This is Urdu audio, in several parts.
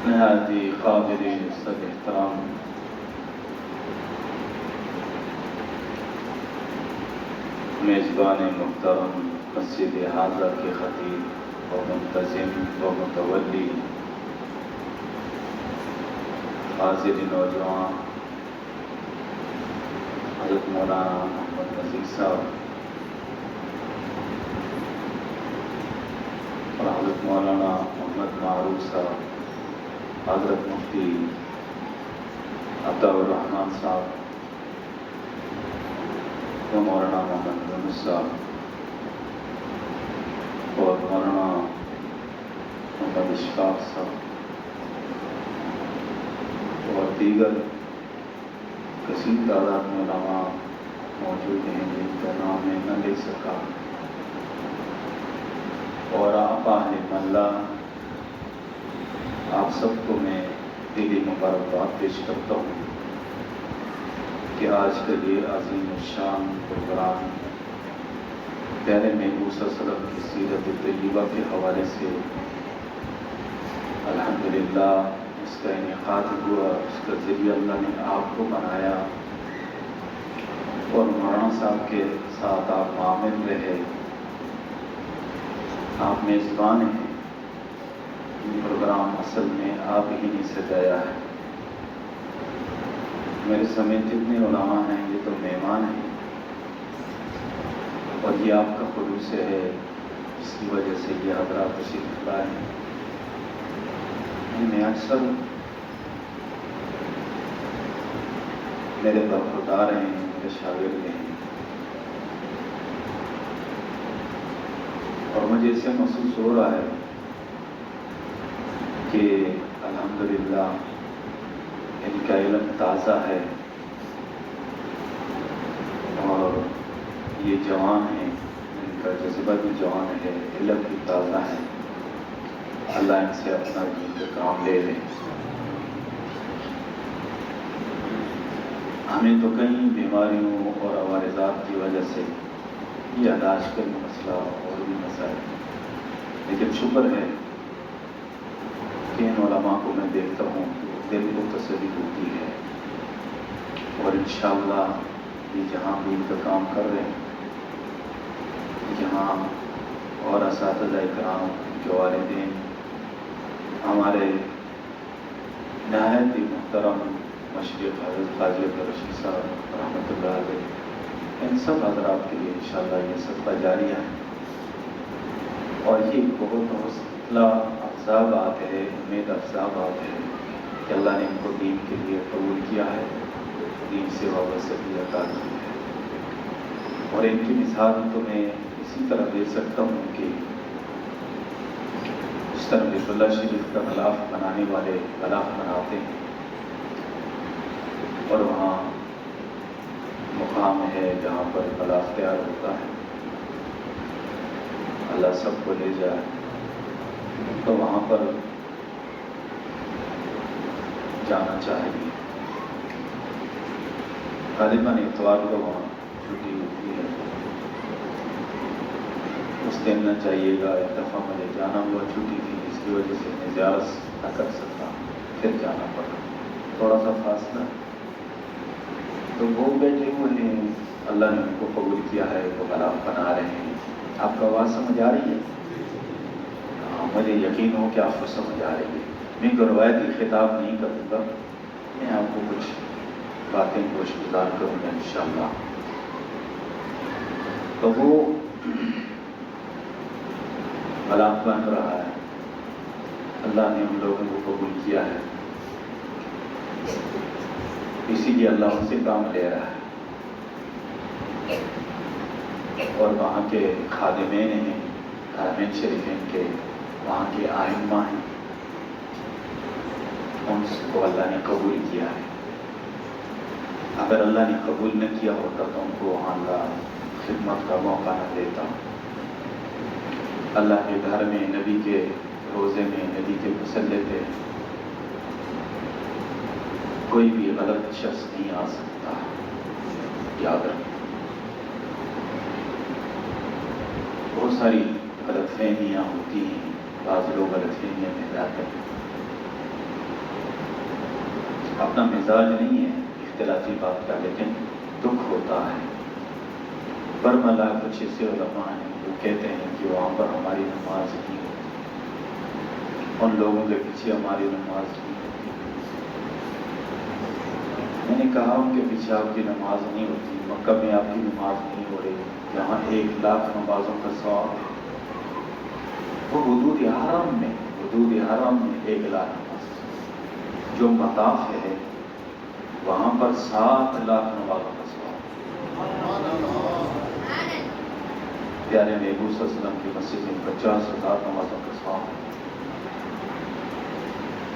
نہایت قابل عزت احترام میزبان محترم مسجد حاضر کے خطیب و منتظم و متولی حاضر نوجوان حضرت مولانا محمد نذیر صاحب اور حضرت مولانا محمد معروف صاحب، حضرت مفتی عطا الرحمان صاحب و مولانا محمد یونس صاحب اور مولانا محمد اشفاق صاحب اور دیگر کثیر تعداد میں علماء موجود ہیں جن کا نام میں نہ لے سکا، اور آپ ملا آپ سب کو میں دلی مبارکباد پیش کرتا ہوں کہ آج کا یہ عظیم الشان پروگرام پیارے محبوب صلی اللہ علیہ وسلم کی سیرت طیبہ کے حوالے سے الحمدللہ اس کا انعقاد ہوا، اس کا ذریعہ اللہ نے آپ کو بنایا اور مولانا صاحب کے ساتھ آپ معامل رہے، آپ میزبان ہیں۔ یہ پروگرام اصل میں آپ ہی نے سجایا ہے، میرے سمیت جتنے علماء ہیں یہ تو مہمان ہیں، اور یہ آپ کا خلوص ہے جس کی وجہ سے یہ حضرات تشریف لائے ہیں۔ میں اکثر میرے وفادار ہیں، میرے شاگرد ہیں، اور مجھے اس سے محسوس ہو رہا ہے کہ الحمدللہ ان کا علم تازہ ہے اور یہ جوان ہیں، ان کا جذبہ بھی جوان ہے، علم بھی تازہ ہے۔ اللہ ان سے اپنا دین کا کام لے لے۔ ہمیں تو کئی بیماریوں اور عوارضات کی وجہ سے یہ علاج کا مسئلہ اور بھی مسائل، لیکن شکر ہے کہ ان علماء کو میں دیکھتا ہوں کہ دل کو تسلی ہوتی ہے، اور انشاءاللہ یہ جہاں بھی ان کا کام کر رہے ہیں، جہاں اور اساتذہ کرام کے والدین ہمارے نہایت ہی محترم مشرق حضرت قاضی رشید صاحب رحمۃ اللہ علیہ، ان سب حضرات کے لیے انشاءاللہ یہ صدقہ جاریہ ہے، اور یہ بہت حوصلہ افزا بات ہے، امید افزا بات ہے کہ اللہ نے ان کو دین کے لیے قبول کیا ہے، دین سے وابستگی عطا کی ہے، اور ان کی مثال تو میں اسی طرح دے سکتا ہوں کہ اس طرح بیت اللہ شریف کا غلاف بنانے والے غلاف بناتے ہیں، اور وہاں مقام ہے جہاں پر غلاف تیار ہوتا ہے، اللہ سب کو لے جائے تو وہاں پر جانا چاہیے۔ غالباً اتوار کو وہاں چھٹی ہوتی ہے، اس دن نہ چاہیے گا۔ ایک دفعہ مجھے جانا ہوا، چھٹی تھی، اس کی وجہ سے میں زیارت نہ کر سکتا، پھر جانا پڑا، تھوڑا سا فاصلہ، تو وہ بیٹھے ہوئے ہیں، اللہ نے ان کو قبول کیا ہے، وہ غلاف بنا رہے ہیں۔ آپ کو آواز سمجھ آ رہی ہے؟ ہاں، مجھے یقین ہو کہ آپ کو سمجھ آ رہی ہے۔ میں کوئی روایتی خطاب نہیں کروں گا، میں آپ کو کچھ باتیں گوش گزار کروں گا انشاءاللہ۔ تو وہ غلاف بن رہا ہے، اللہ نے ہم لوگوں کو قبول کیا ہے، اسی لیے اللہ ان سے کام لے رہا ہے، اور وہاں کے خادمین ہیں، حرمین شریفین کے وہاں کے آئمہ ہیں، ان کو اللہ نے قبول کیا ہے۔ اگر اللہ نے قبول نہ کیا ہوتا تو ان کو وہاں کا خدمت کا موقع نہ دیتا۔ اللہ کے گھر میں، نبی کے روزے میں، نبی کے مصلی پہ کوئی بھی غلط شخص نہیں آ سکتا، یاد رکھیں۔ بہت ساری غلط فہمیاں ہوتی ہیں، بعض لوگ غلط فہمیاں میں جاتے ہیں، اپنا مزاج نہیں ہے اختلاطی بات کا، لیکن دکھ ہوتا ہے۔ برملا کچھ ایسے علماء ہیں جو کہتے ہیں کہ وہاں پر ہماری نماز نہیں ہوتی، ان لوگوں کے پیچھے ہماری نماز نہیں ہوتی۔ میں نے کہا ان کے پیچھے آپ کی نماز نہیں ہوتی، مکہ میں آپ کی نماز نہیں ہو رہی، جہاں 1,00,000 نمازوں کا ثواب ہے۔ وہ حدود حرم میں 1,00,000 نماز، جو مطاف ہے وہاں پر 7,00,000 نمازوں کا ثواب۔ پیارے محبوب صلی اللہ علیہ وسلم کی مسجد میں 50,000 نمازوں کا ثواب ہے۔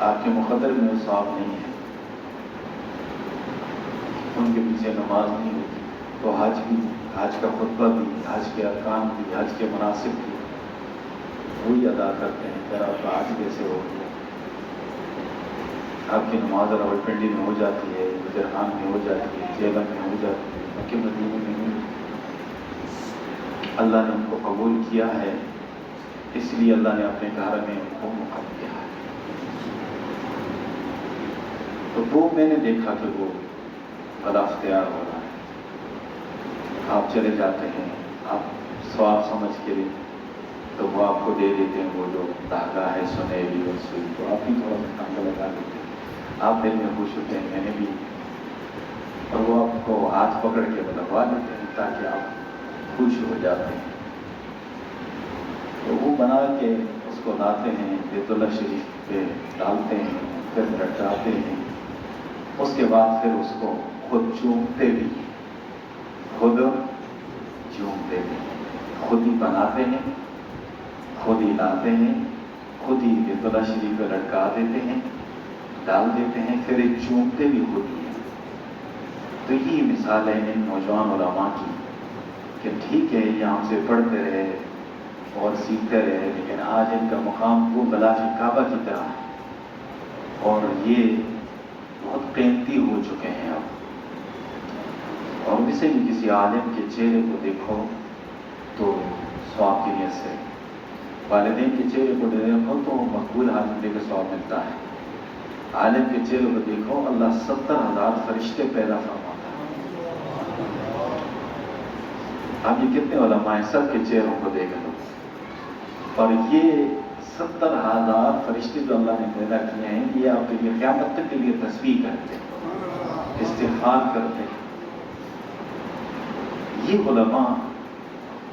آپ کے مقدر میں ثواب نہیں ہے، ان کے پیچھے نماز نہیں ہوتی۔ تو حج کا خطبہ بھی، حج کے ارکان بھی، حج کے مناسک بھی وہی ادا کرتے ہیں۔ پھر آپ کا حج کیسے ہو گیا؟ آپ کی نماز راولپنڈی میں ہو جاتی ہے، گجران میں ہو جاتی ہے، جیلم میں ہو جاتی ہے، مکہ مدینے میں ہو جاتی ہے۔ اللہ نے ان کو قبول کیا ہے، اس لیے اللہ نے اپنے گھر میں ان کو مقام کیا ہے۔ تو وہ میں نے دیکھا کہ وہ بڑا اختیار ہو رہا ہے۔ آپ چلے جاتے ہیں، آپ ثواب سمجھ کے تو وہ آپ کو دے دیتے ہیں، وہ جو دھاگا ہے سنہری اور سوئی، تو آپ بھی تھوڑا سا ٹانگا لگا دیتے ہیں، آپ دل میں خوش ہوتے ہیں، میں نے بھی، اور وہ آپ کو ہاتھ پکڑ کے لگوا دیتے ہیں تاکہ آپ خوش ہو جاتے ہیں۔ تو وہ بنا کے اس کو لاتے ہیں، بیت اللہ شریف پہ ڈالتے ہیں، پھر لٹکاتے ہیں، اس کے بعد پھر اس کو خود چومتے بھی ہیں، خود چومتے بھی ہیں، خود ہی بناتے ہیں، خود ہی لاتے ہیں، خود ہی بیت اللہ شریف پہ لٹکا دیتے ہیں، ڈال دیتے ہیں، پھر ایک چومتے بھی خود ہی ہیں۔ تو یہ مثال ہے ان نوجوان علماء کی کہ ٹھیک ہے یہ ہم سے پڑھتے رہے اور سیکھتے رہے، لیکن آج ان کا مقام وہ غلاف کعبہ کی طرح ہے، اور یہ بہت قیمتی ہو چکے ہیں اب۔ اور ویسے بھی کسی عالم کے چہرے کو دیکھو تو ثواب کی نیت سے، والدین کے چہرے کو دیکھو تو مقبول حاضری کا ثواب ملتا ہے، عالم کے چہرے کو دیکھو اللہ 70,000 فرشتے پیدا فرماتا ہے۔ اب یہ کتنے علماء ہیں، سب کے چہروں کو دیکھ لو، اور یہ 70,000 فرشتے جو اللہ نے پیدا کیے ہیں، یہ آپ کے لیے قیامت تک کے لیے تسبیح کرتے ہیں، استغفار کرتے ہیں۔ یہ علماء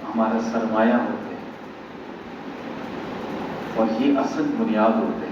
ہمارا سرمایہ ہوتے ہیں، اور یہ اصل بنیاد ہوتے ہیں۔